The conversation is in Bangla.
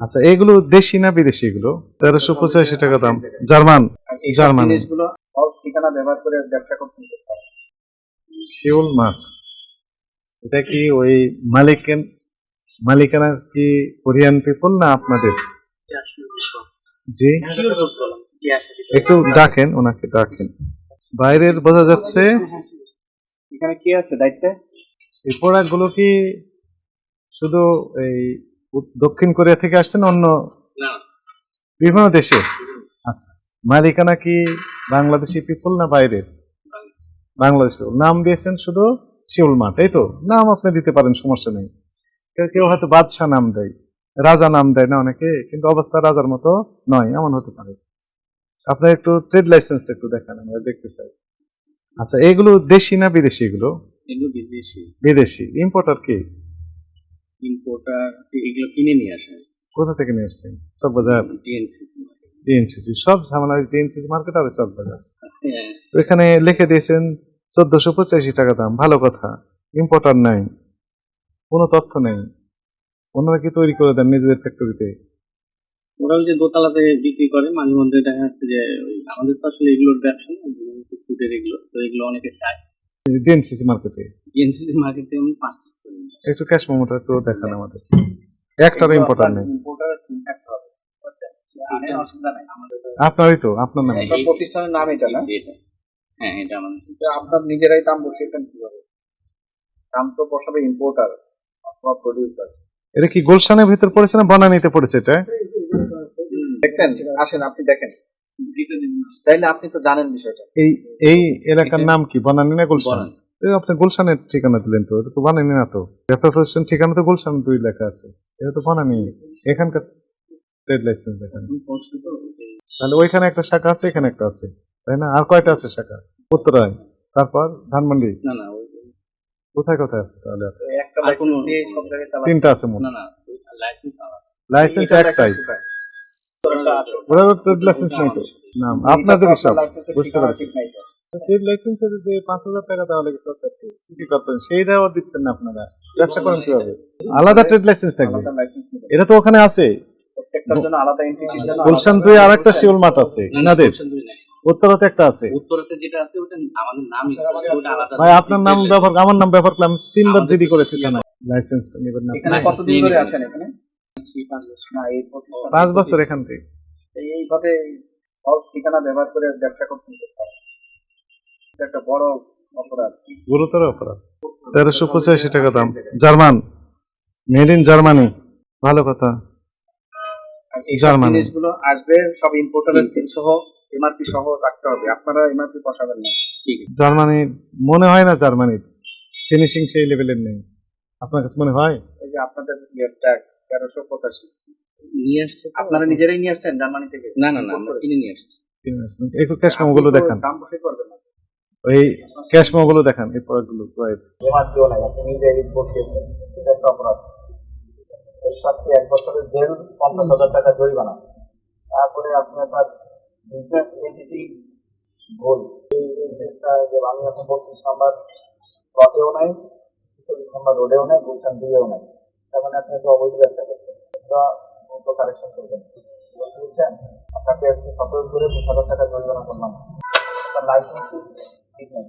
আচ্ছা, এগুলো দেশি না বিদেশি? এগুলো 1385 টাকা দাম। জার্মান। জার্মানি জিনিসগুলো ফলস ঠিকানা ব্যবহার করে ব্যবসা করছেন। শিউল মাঠ। এটা কি ওই মালিকানা কি কোরিয়ান পিপল না আপনাদের? জি, একটু ডাকেন, ওনাকে ডাকেন। বাইরের বোঝা যাচ্ছে। এখানে কে আছে দায়িত্বে? এই প্রোডাক্ট গুলো কি শুধু এই দক্ষিণ কোরিয়া থেকে আসছেন অন্য বিভিন্ন দেশে? আচ্ছা, মালিকানা কি বাংলাদেশি পিপল না বাইরের? বাংলাদেশ পিপল। নাম দিয়েছেন শুধু শিউল মাঠ, এই তো? নাম আপনি দিতে পারেন, সমস্যা নেই। কেউ কেউ হয়তো বাদশাহ নাম দেয়, রাজা নাম দেয় না অনেকে, কিন্তু অবস্থা রাজার মতো নয়, এমন হতে পারে। আপনার একটু ট্রেড লাইসেন্সটা একটু দেখান, আমরা দেখতে চাই। আচ্ছা, এগুলো দেশি না বিদেশি? এগুলো এগুলো বিদেশি। বিদেশি। ইম্পোর্টার কি? ইম্পোর্টার এগুলো কিনে নিয়ে আসা হয়। কোথা থেকে নিয়ে আসছেন? চকবাজার? ডিএনসিসি। ডিএনসিসি সব ঝামেলা ডিএনসিসি মার্কেট আর চকবাজার। হ্যাঁ, এখানে লিখে দিয়েছেন 1485 টাকা দাম, ভালো কথা। ইম্পোর্টার নাই, কোনো তথ্য নেই। ওনারা কি তৈরি করে দেন নিজেদের ফ্যাক্টরিতে? ওরা ওই যে দোতলাতে বিক্রি করে, মাঝে মধ্যে দেখা যাচ্ছে যে আমাদের তো আসলে এগুলোর ব্যবসা না, ফুডের এগুলো, তো এগুলো অনেকে চায়। ডিএনসিসি মার্কেটে ডিএনসিসি মার্কেটে আমি পারচেজ করি। একটু ক্যাশ মেমোটা একটু দেখান আমাদের। একটারও ইম্পোর্টার নেই। ইম্পোর্টার সিম থাকতে হবে, বুঝছেন? আনেন, অসুবিধা নাই আমাদের। আপনারই তো, আপনার নাম? আপনার প্রতিষ্ঠানের নাম এটা না? হ্যাঁ, এটা আমাদের। আপনার নিজেরাই দাম বসিয়েছেন কিভাবে? দাম তো বসাবে ইম্পোর্টার, আপনার প্রোডিউসার। এটা কি গুলশানের ভিতর পড়েছে না বনানীতে পড়েছে? এটা দেখছেন? আসেন আপনি দেখেন, তাইলে আপনি তো জানেন বিষয়টা। এই এই এলাকার নাম কি, বনানী না গুলশান? এই আপনি গুলশানের ঠিকানা দিলেন তো, এটা তো বনানী না তো। ব্যবসা প্রতিষ্ঠান ঠিকানা তো গুলশান 2 লেখা আছে, এটা তো বনানী। এখানকার ট্রেড লাইসেন্স দেখান। তাহলে ওইখানে একটা শাখা আছে, এখানে একটা আছে, তাই না? আর কয়টা আছে শাখা? উত্তরায়, তারপর ধানমন্ডি। না না, কোথায় কোথায় আছে তাহলে? একটা লাইসেন্স দিয়ে সব জায়গায় চালাচ্ছে। 3টা আছে মোট। না না, লাইসেন্স আলাদা। লাইসেন্স একটাই, ওটা আছে। ওরা ট্রেড লাইসেন্স নাই তো। নাম আপনাদের সব, বুঝতে পারছি। ট্রেড লাইসেন্সের যে 5000 টাকা দেওয়া লাগে সরকার থেকে, সিটি কর্পোরেশন, সেইটাও দিচ্ছেন না আপনারা। ব্যবসা করেন কিভাবে? আলাদা ট্রেড লাইসেন্স থাকবে, এটা তো ওখানে আছে। প্রত্যেকটার জন্য আলাদা এন্টিটির জন্য গুলশান 2 আর একটা শিউল মাঠ আছে ইনাদের, উত্তরাতে একটা আছে। উত্তরাতে যেটা আছে ওটা আমাদের নাম, ওটা আলাদা। ভাই আপনার নাম ব্যবহার, আমার নাম ব্যবহার করলাম, 3বার জিডি করেছি কেন? লাইসেন্সটা নেবেন না? এখানে কতদিন ধরে আছেন এখানে? 5 বছর। না, এই প্রতিষ্ঠান 5 বছর এখান থেকে। এইভাবে ফলস ঠিকানা ব্যবহার করে ব্যবসা করছেন, এটা একটা বড় অপরাধ। গুরুতর অপরাধ। 1385 টাকা দাম। জার্মান, মেড ইন জার্মানি, ভালো কথা। এই জার্মানি জিনিসগুলো আসবে সব ইম্পোর্টারের সিল সহ, এমআরপি সহ রাখতে হবে। আপনারা এমআরপি বসাবেন না। ঠিক আছে। জার্মানি মনে হয় না, জার্মানির ফিনিশিং সেই লেভেলের নেই, আপনার কাছে মনে হয়? এই যে আপনাদের ট্যাগ 1385 নিয়ে আসছে, আপনারা নিজেরাই নিয়ে আসছেন জার্মানি থেকে? না না না, আমরা কিনে নিয়ে আসছি। একটু ক্যাশ মেমোগুলো দেখান, দাম বসে করবেন না। ওই ক্যাশ মেমোগুলো দেখান, এই প্রোডাক্টগুলো। এমআরপিও নাই, আপনি নিজে বসিয়েছেন, এটা একটা অপরাধ। এর শাস্তি 1 বছরের জেল, 50,000 টাকা জরিমানা। তারপরে আপনি আপনার বিজনেস এন্টিটি ভুল, যে আমি এখন 32 নাম্বার প্লটেও নাই, 46 নাম্বার রোডেও নাই, গুলশান 2-এও নাই, তার মানে আপনি একটা অবৈধ ব্যবসা করছেন। এটা কারেকশন করবেন, বুঝছেন? আপনাকে আজকে 17 করে 20,000 টাকা জরিমানা করলাম। আপনার লাইসেন্স ঠিক নেই।